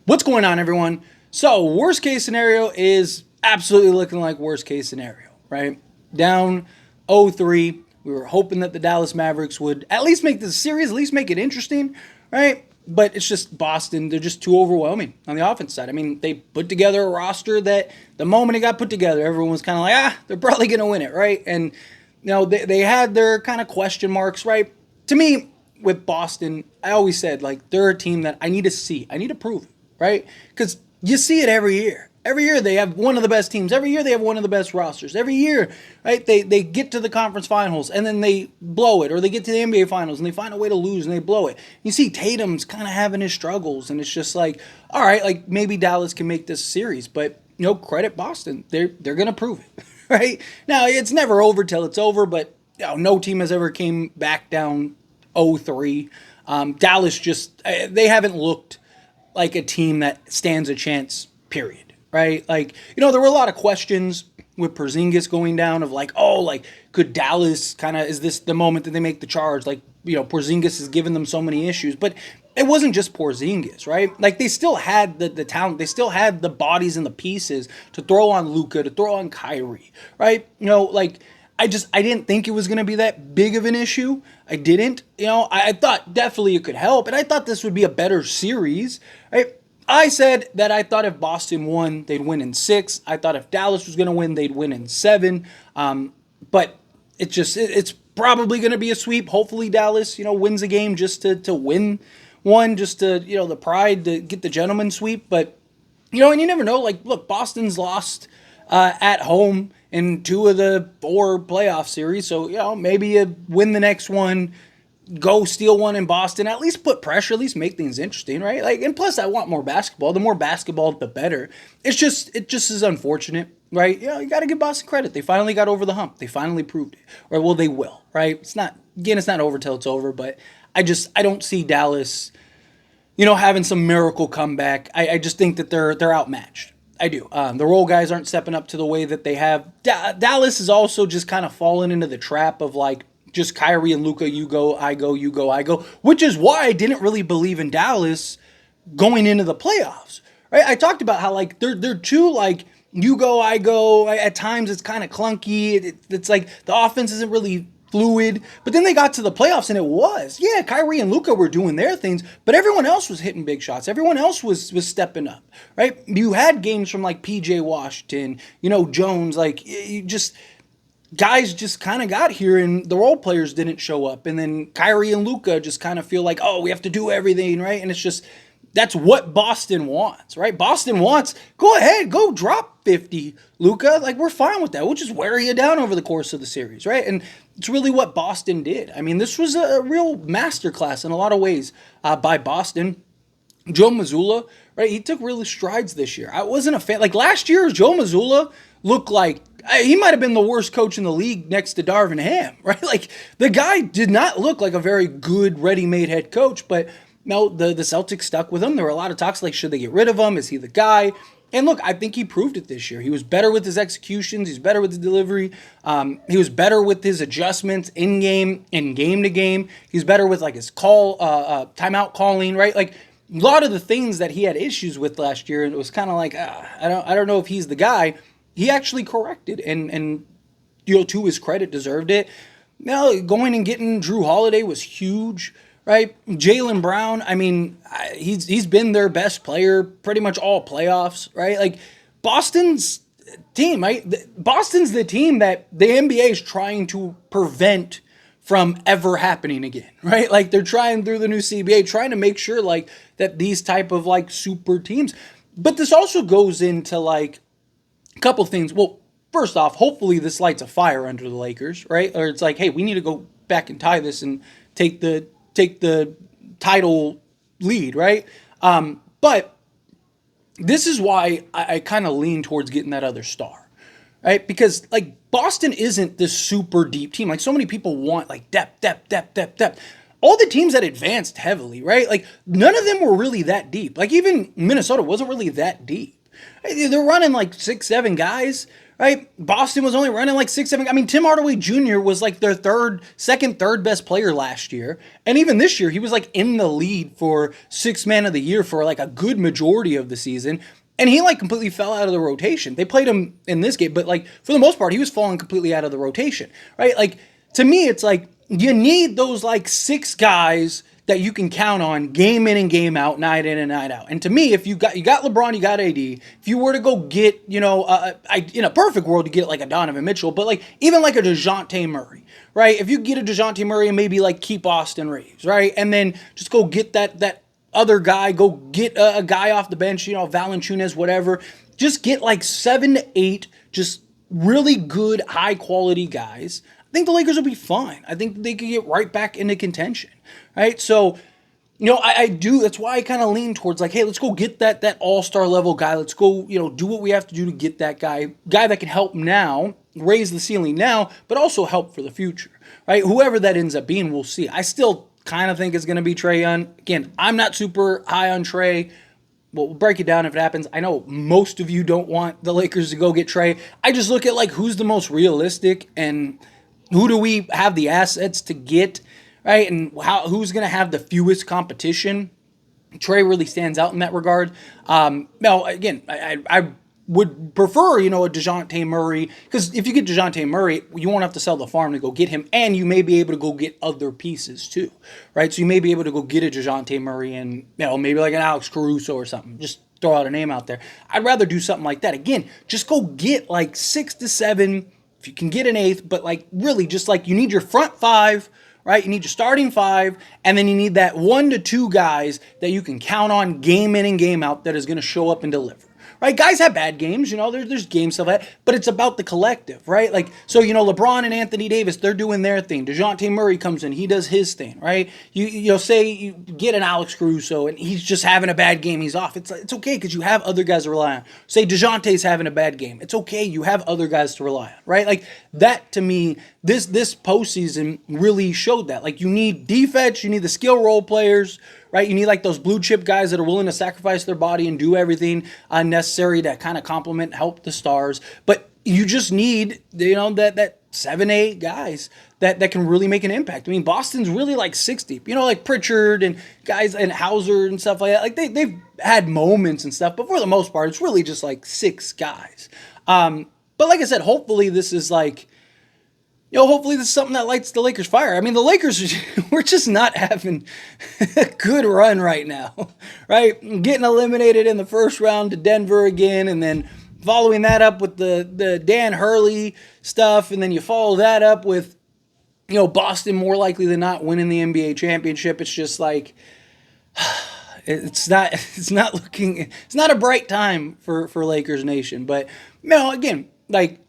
What's going on, everyone? So, worst case scenario is absolutely looking like worst case scenario, right? Down 0-3. We were hoping that the Dallas Mavericks would at least make this series, at least make it interesting, right? But it's just Boston. They're just too overwhelming on the offense side. I mean, they put together a roster that the moment it got put together, everyone was kind of like, they're probably going to win it, right? And, they had their kind of question marks, right? To me, with Boston, I always said, like, they're a team that I need to see. I need to prove it, right? Because you see it every year. Every year they have one of the best teams. Every year they have one of the best rosters. Every year, right, they get to the conference finals and then they blow it, or they get to the NBA finals and they find a way to lose and they blow it. You see Tatum's kind of having his struggles, and it's just like, all right, like maybe Dallas can make this series, but credit Boston. They're gonna prove it, right? Now it's never over till it's over, but no team has ever came back down 0-3. Dallas just they haven't looked like a team that stands a chance, period. Right? Like, there were a lot of questions with Porzingis going down of like, oh, like, could Dallas is this the moment that they make the charge? Like, Porzingis has given them so many issues. But it wasn't just Porzingis, right? Like, they still had the talent. They still had the bodies and the pieces to throw on Luka, to throw on Kyrie, right? I didn't think it was going to be that big of an issue. I didn't. I thought definitely it could help, and I thought this would be a better series, right? I said that I thought if Boston won, they'd win in 6. I thought if Dallas was going to win, they'd win in 7. But it's probably going to be a sweep. Hopefully Dallas, wins a game just to win one, just to, the pride to get the gentleman sweep. But, and you never know. Like, look, Boston's lost at home in 2 of the 4 playoff series. So, maybe you win the next one, go steal one in Boston, at least put pressure, at least make things interesting, right? Like, and plus I want more basketball. The more basketball, the better. It just is unfortunate, right? You got to give Boston credit. They finally got over the hump. They finally proved it. Or, well, they will, right? It's not over till it's over, but I don't see Dallas, having some miracle comeback. I just think that they're outmatched. I do. The role guys aren't stepping up to the way that they have. Dallas is also just kind of fallen into the trap of like, just Kyrie and Luka, you go, I go, you go, I go, which is why I didn't really believe in Dallas going into the playoffs. Right? I talked about how like they're too like you go, I go. At times it's kind of clunky. It's like the offense isn't really fluid. But then they got to the playoffs and it was. Yeah, Kyrie and Luka were doing their things, but everyone else was hitting big shots. Everyone else was stepping up. Right? You had games from like PJ Washington, Jones, like you just. Guys just kind of got here and the role players didn't show up. And then Kyrie and Luka just kind of feel like, oh, we have to do everything, right? And it's just, that's what Boston wants, right? Boston wants, go ahead, go drop 50, Luka. Like, we're fine with that. We'll just wear you down over the course of the series, right? And it's really what Boston did. I mean, this was a real masterclass in a lot of ways by Boston. Joe Mazzulla, right? He took really strides this year. I wasn't a fan. Like, last year, Joe Mazzulla looked like he might have been the worst coach in the league next to Darvin Ham, right? Like, the guy did not look like a very good, ready-made head coach, but no, the Celtics stuck with him. There were a lot of talks like, should they get rid of him? Is he the guy? And look, I think he proved it this year. He was better with his executions. He's better with his delivery. He was better with his adjustments in-game and game-to-game. He's better with, like, his timeout calling, right? Like, a lot of the things that he had issues with last year, and it was kind of like, I don't know if he's the guy. He actually corrected and to his credit, deserved it. Now, going and getting Drew Holiday was huge, right? Jaylen Brown, I mean, he's been their best player pretty much all playoffs, right? Like, Boston's team, right? Boston's the team that the NBA is trying to prevent from ever happening again, right? Like, they're trying through the new CBA, trying to make sure, like, that these type of, like, super teams. But this also goes into, like, a couple things. Well, first off, hopefully this lights a fire under the Lakers, right? Or it's like, hey, we need to go back and tie this and take the title lead, right? But this is why I kind of lean towards getting that other star, right? Because like Boston isn't this super deep team. Like so many people want like depth. All the teams that advanced heavily, right? Like none of them were really that deep. Like even Minnesota wasn't really that deep. They're running like 6, 7 guys, right? right? Boston was only running like 6, 7. I mean, Tim Hardaway Jr. was like their third best player last year. And even this year, he was like in the lead for sixth man of the year for like a good majority of the season. And he like completely fell out of the rotation. They played him in this game, but like for the most part, he was falling completely out of the rotation, right? Like to me, it's like you need those like 6 guys that you can count on game in and game out, night in and night out. And to me, if you got LeBron, you got AD. If you were to go get, in a perfect world, you get like a Donovan Mitchell, but like even like a DeJounte Murray, right? If you get a DeJounte Murray and maybe like keep Austin Reeves, right? And then just go get that other guy, go get a guy off the bench, Valanciunas, whatever. Just get like 7 to 8 just really good, high quality guys. I think the Lakers will be fine. I think they could get right back into contention, right? So, I do. That's why I kind of lean towards like, hey, let's go get that all-star level guy. Let's go, do what we have to do to get that guy that can help now, raise the ceiling now, but also help for the future, right? Whoever that ends up being, we'll see. I still kind of think it's going to be Trae Young. Again, I'm not super high on Trae. Well, we'll break it down if it happens. I know most of you don't want the Lakers to go get Trae. I just look at like who's the most realistic and who do we have the assets to get, right? And who's going to have the fewest competition? Trae really stands out in that regard. Now, again, I would prefer, a DeJounte Murray, because if you get DeJounte Murray, you won't have to sell the farm to go get him, and you may be able to go get other pieces too, right? So you may be able to go get a DeJounte Murray and, maybe like an Alex Caruso or something. Just throw out a name out there. I'd rather do something like that. Again, just go get like 6 to 7. If you can get an 8th, but like really just like you need your front 5, right? You need your starting 5, and then you need that 1 to 2 guys that you can count on game in and game out that is going to show up and deliver. Right? Guys have bad games, there's game stuff like that, but it's about the collective, right? Like, so, LeBron and Anthony Davis, they're doing their thing. DeJounte Murray comes in, he does his thing, right? Say you get an Alex Caruso and he's just having a bad game, he's off. It's okay because you have other guys to rely on. Say DeJounte's having a bad game. It's okay, you have other guys to rely on, right? Like that to me, this postseason really showed that. Like you need defense, you need the skill role players, right? You need like those blue chip guys that are willing to sacrifice their body and do everything necessary to kind of complement, help the stars. But you just need, that 7, 8 guys that can really make an impact. I mean, Boston's really like 60, like Pritchard and guys and Hauser and stuff like that. Like they've had moments and stuff, but for the most part, it's really just like 6 guys. But like I said, hopefully this is like, hopefully this is something that lights the Lakers' fire. I mean, the Lakers, we're just not having a good run right now, right? Getting eliminated in the first round to Denver again, and then following that up with the Dan Hurley stuff, and then you follow that up with, Boston more likely than not winning the NBA championship. It's just like, it's not a bright time for Lakers Nation. But, again, like,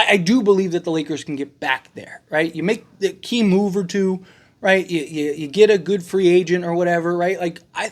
I do believe that the Lakers can get back there, right? You make the key move or two, right? You get a good free agent or whatever, right? Like, I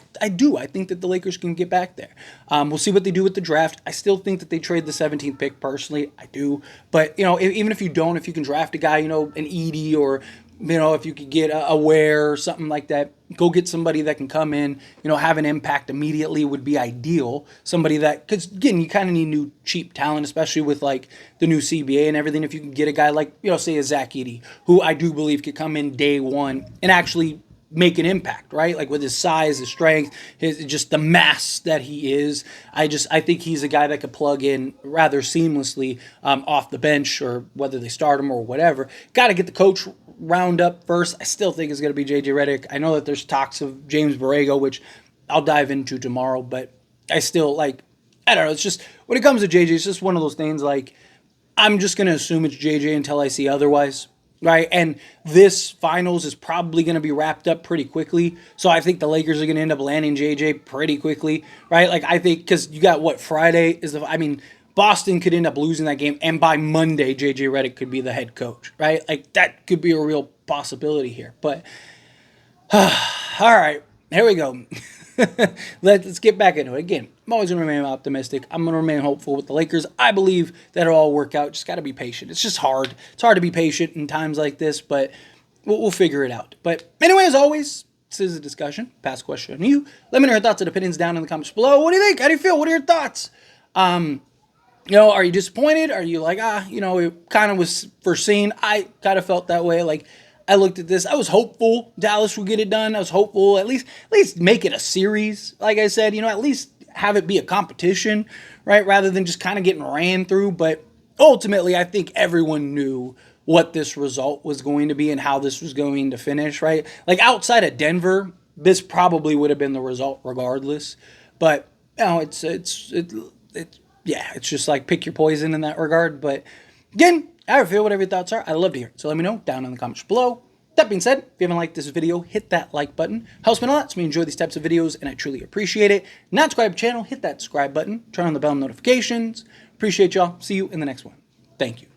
think that the Lakers can get back there. We'll see what they do with the draft. I still think that they trade the 17th pick personally. I do. But, even if you don't, if you can draft a guy, an Edie or, if you could get a Ware or something like that, go get somebody that can come in, have an impact immediately would be ideal. Somebody that, because again, you kind of need new cheap talent, especially with like the new CBA and everything. If you can get a guy like, say a Zach Edey, who I do believe could come in day one and actually make an impact, right? Like with his size, his strength, just the mass that he is. I think he's a guy that could plug in rather seamlessly off the bench, or whether they start him or whatever. Got to get the coach round up first. I still think it's going to be JJ Redick. I know that there's talks of James Borrego, which I'll dive into tomorrow, but I still I don't know. It's just, when it comes to JJ, it's just one of those things like, I'm just going to assume it's JJ until I see otherwise, right? And this finals is probably going to be wrapped up pretty quickly. So I think the Lakers are going to end up landing JJ pretty quickly, right? Like I think, because you got Friday is Boston could end up losing that game, and by Monday, JJ Redick could be the head coach, right? Like, that could be a real possibility here. But, all right, here we go. Let's get back into it. Again, I'm always going to remain optimistic. I'm going to remain hopeful with the Lakers. I believe that it'll all work out. Just got to be patient. It's just hard. It's hard to be patient in times like this, but we'll figure it out. But anyway, as always, this is a discussion. Pass question on you. Let me know your thoughts and opinions down in the comments below. What do you think? How do you feel? What are your thoughts? Are you disappointed? Are you like, it kind of was foreseen? I kind of felt that way. Like, I looked at this. I was hopeful Dallas would get it done. I was hopeful at least make it a series. Like I said, at least have it be a competition, right? Rather than just kind of getting ran through. But ultimately, I think everyone knew what this result was going to be and how this was going to finish, right? Like outside of Denver, this probably would have been the result regardless. But it's just like pick your poison in that regard. But again, I feel whatever your thoughts are. I'd love to hear it. So let me know down in the comments below. That being said, if you haven't liked this video, hit that like button. Helps me a lot. So we enjoy these types of videos and I truly appreciate it. Not subscribe to the channel, hit that subscribe button. Turn on the bell notifications. Appreciate y'all. See you in the next one. Thank you.